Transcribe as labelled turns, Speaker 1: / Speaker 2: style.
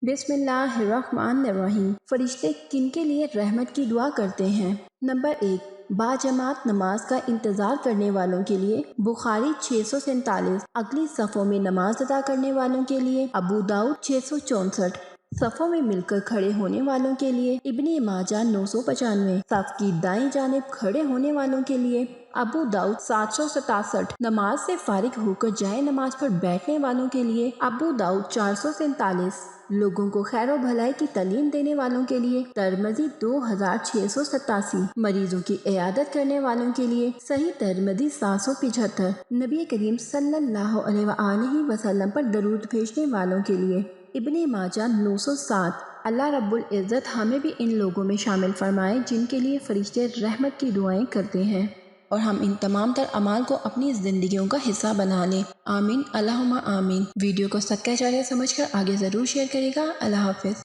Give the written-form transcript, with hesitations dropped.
Speaker 1: बिस्मिल्लाहिर्रहमानिर्रहीम। फरिश्ते किन के लिए रहमत की दुआ करते हैं? नंबर 1, बाजमात नमाज का इंतज़ार करने वालों के लिए बुखारी 647, अगली सफ़ों में नमाज अदा करने वालों के लिए अबू दाऊद 664, सफ़ों में मिलकर खड़े होने वालों के लिए इब्ने माजा 995, सफ़ की दाईं जानिब खड़े होने वालों के लिए अबू दाऊद 767, नमाज से फारिग होकर जाए नमाज पर बैठने वालों के लिए अबू दाऊद 447, लोगों को खैर भलाई की तालीम देने वालों के लिए तिरमिज़ी 2687, मरीजों की इयादत करने वालों के लिए सही तिरमिज़ी 775, नबी करीम सल्लल्लाहु अलैहि वसल्लम पर दरूद भेजने वालों के लिए इब्ने माजा 907। अल्लाह रब्बुल इज़्ज़त हमें भी इन लोगों में शामिल फरमाए जिनके लिए फरिश्ते रहमत की दुआएं करते हैं, और हम इन तमाम तर अमाल को अपनी ज़िंदगियों का हिस्सा बना लें। आमीन अल्लाहुम्मा आमीन। वीडियो को सदका जारिया समझकर आगे ज़रूर शेयर करेगा। अल्लाह हाफ़िज़।